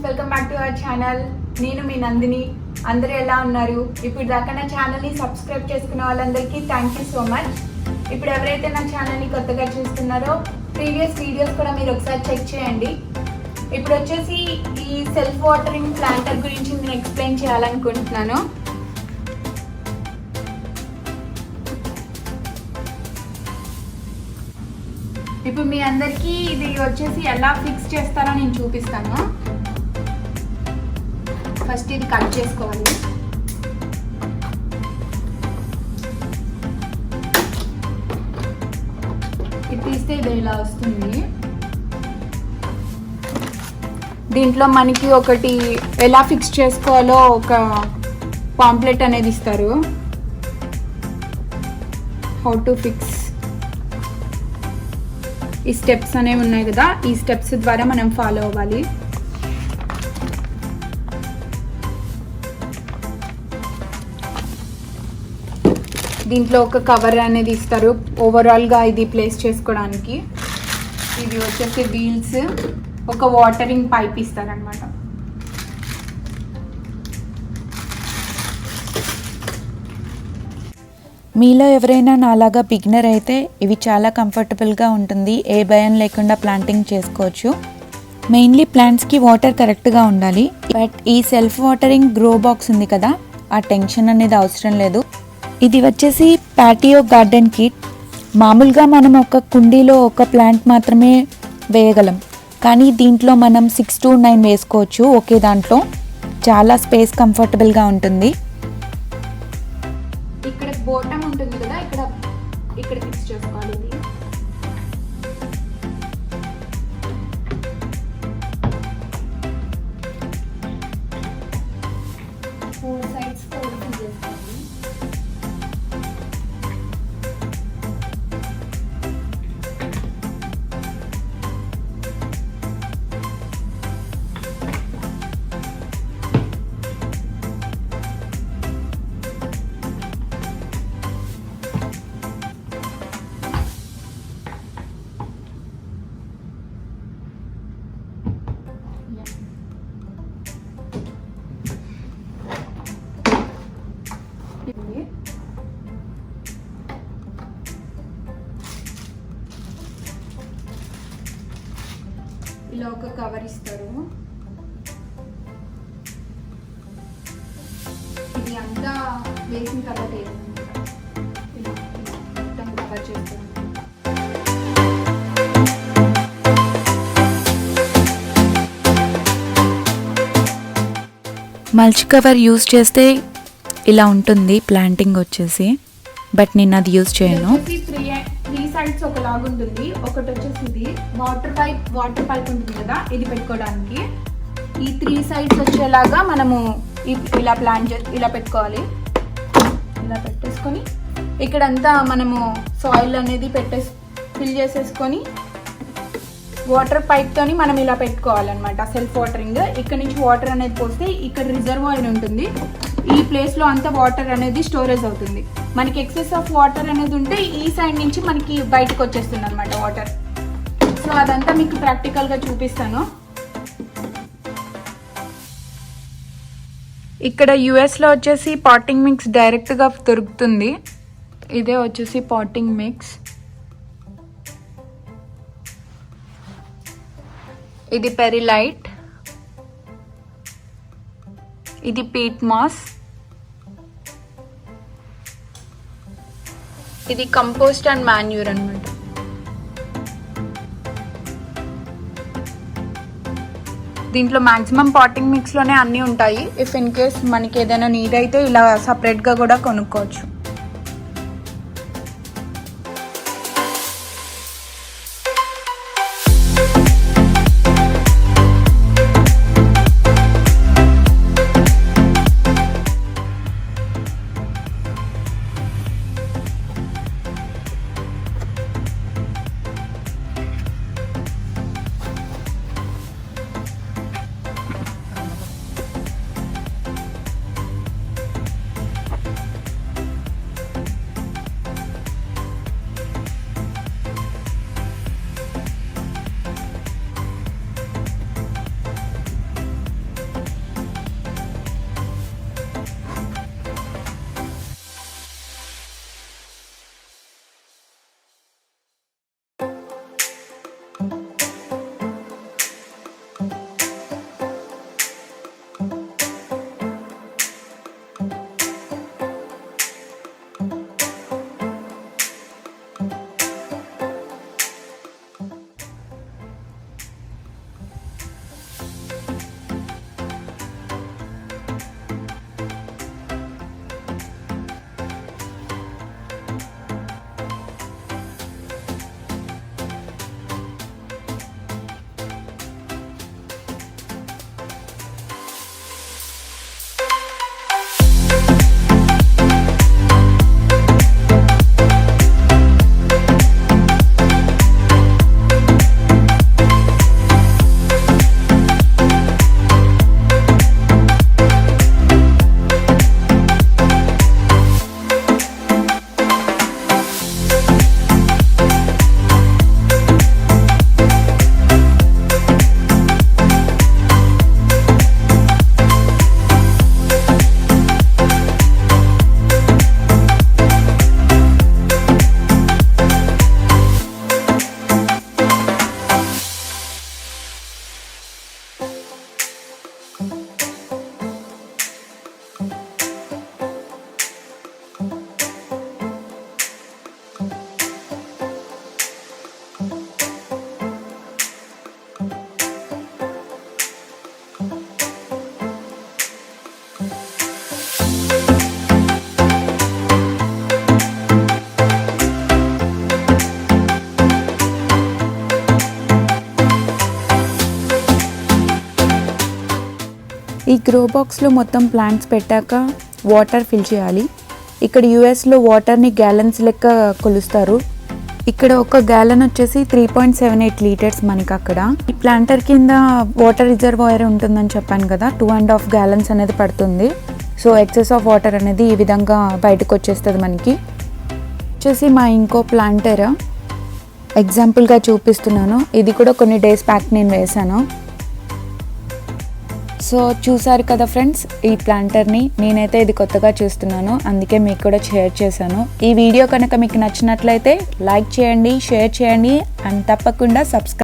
Welcome back to our channel. నేను మీ నందిని. అందరూ ఎలా ఉన్నారు? ఇప్పుడు దాకా నా ఛానల్ని సబ్స్క్రైబ్ చేసుకున్న వాళ్ళందరికీ థ్యాంక్ యూ సో మచ్. ఇప్పుడు ఎవరైతే నా ఛానల్ని కొత్తగా చూస్తున్నారో ప్రీవియస్ వీడియోస్ కూడా మీరు ఒకసారి చెక్ చేయండి. ఇప్పుడు వచ్చేసి ఈ సెల్ఫ్ వాటరింగ్ ప్లాంటర్ గురించి నేను ఎక్స్ప్లెయిన్ చేయాలనుకుంటున్నాను. ఇప్పుడు మీ అందరికీ ఇది వచ్చేసి ఎలా ఫిక్స్ చేస్తారో నేను చూపిస్తాను. ఫస్ట్ ఇది కట్ చేసుకోవాలి. ఇది తీస్తే ఇది ఇలా వస్తుంది. దీంట్లో మనకి ఒకటి ఎలా ఫిక్స్ చేసుకోవాలో ఒక పాంప్లెట్ అనేది ఇస్తారు. హౌ టు ఫిక్స్ ఈ స్టెప్స్ అనేవి ఉన్నాయి కదా, ఈ స్టెప్స్ ద్వారా మనం ఫాలో అవ్వాలి. దీంట్లో ఒక కవర్ అనేది ఇస్తారు ఓవరాల్గా ఇది ప్లేస్ చేసుకోవడానికి. ఇది వచ్చేసి వీల్స్, ఒక వాటరింగ్ పైప్ ఇస్తారనమాట. మీలో ఎవరైనా నాలాగా బిగినర్ అయితే ఇవి చాలా కంఫర్టబుల్గా ఉంటుంది. ఏ భయం లేకుండా ప్లాంటింగ్ చేసుకోవచ్చు. మెయిన్లీ ప్లాంట్స్కి వాటర్ కరెక్ట్గా ఉండాలి. బట్ ఈ సెల్ఫ్ వాటరింగ్ గ్రో బాక్స్ ఉంది కదా, ఆ టెన్షన్ అనేది అవసరం లేదు. ఇది వచ్చేసి పాటియో గార్డెన్ కిట్. మామూలుగా మనం ఒక కుండీలో ఒక ప్లాంట్ మాత్రమే వేయగలం, కానీ దీంట్లో మనం 6 to 9 వేసుకోవచ్చు ఒకే దాంట్లో. చాలా స్పేస్ కంఫర్టబుల్గా ఉంటుంది. ఇక్కడ బోటం ఉంటుంది కదా, ఇక్కడ ఫిక్స్ చేసుకోవాలి. ఇది ఫోర్ సైడ్స్ ఫిక్స్ చేసుకోవాలి. ఇలా ఒక కవర్ ఇస్తారు. ఇది అంతా వేసిన తర్వాత ఇలా మొత్తం కవర్ చేస్తారు. మల్చ్ కవర్ యూజ్ చేస్తే ఇలా ఉంటుంది ప్లాంటింగ్ వచ్చేసి. బట్ నేను అది యూజ్ చేయను. త్రీ సైడ్స్ ఒకలాగా ఉంటుంది. ఒకటి వచ్చేసి ఇది వాటర్ పైప్ ఉంటుంది కదా, ఇది పెట్టుకోవడానికి. ఈ 3 సైడ్స్ వచ్చేలాగా మనము ఇలా ఇలా పెట్టుకోవాలి. ఇలా పెట్టేసుకొని ఇక్కడంతా మనము సాయిల్ అనేది ఫిల్ చేసేసుకొని వాటర్ పైప్తోని మనం ఇలా పెట్టుకోవాలన్నమాట. Self watering. ఇక్కడ నుంచి వాటర్ అనేది పోస్తే ఇక్కడ రిజర్వాయర్ ఉంటుంది. ఈ ప్లేస్లో అంతా వాటర్ అనేది స్టోరేజ్ అవుతుంది. మనకి ఎక్సెస్ ఆఫ్ వాటర్ అనేది ఉంటే ఈ సైడ్ నుంచి మనకి బయటకు వచ్చేస్తుంది అనమాట వాటర్. సో అదంతా మీకు ప్రాక్టికల్గా చూపిస్తాను. ఇక్కడ యుఎస్లో వచ్చేసి పాటింగ్ మిక్స్ డైరెక్ట్గా దొరుకుతుంది. ఇదే వచ్చేసి పాటింగ్ మిక్స్. ఇది పెరిలైట్, ఇది పీట్ మాస్, ఇది కంపోస్ట్ అండ్ మాన్యూర్ అన్నమాట. దీంట్లో మ్యాక్సిమం పాటింగ్ మిక్స్లోనే అన్నీ ఉంటాయి. ఇఫ్ ఇన్ కేస్ మనకి ఏదైనా నీడ్ అయితే ఇలా సపరేట్గా కూడా కొనుక్కోవచ్చు. ఈ గ్రో బాక్స్లో మొత్తం ప్లాంట్స్ పెట్టాక వాటర్ ఫిల్ చేయాలి. ఇక్కడ యూఎస్లో వాటర్ని గ్యాలన్స్ లెక్క కొలుస్తారు. ఇక్కడ ఒక గ్యాలన్ వచ్చేసి 3.78 లీటర్స్ మనకి అక్కడ. ఈ ప్లాంటర్ కింద వాటర్ రిజర్వాయర్ ఉంటుందని చెప్పాను కదా, 2.5 గ్యాలన్స్ అనేది పడుతుంది. సో ఎక్సెస్ ఆఫ్ వాటర్ అనేది ఈ విధంగా బయటకు వచ్చేస్తుంది మనకి. వచ్చేసి మా ఇంకో ప్లాంటర్ ఎగ్జాంపుల్గా చూపిస్తున్నాను. ఇది కూడా కొన్ని డేస్ బ్యాక్ నేను వేసాను. సో చూసారు కదా ఫ్రెండ్స్, ఈ ప్లాంటర్ని నేనైతే ఇది కొత్తగా చూస్తున్నాను, అందుకే మీకు కూడా షేర్ చేశాను. ఈ వీడియో కనుక మీకు నచ్చినట్లయితే లైక్ చేయండి, షేర్ చేయండి అండ్ తప్పకుండా సబ్స్క్రైబ్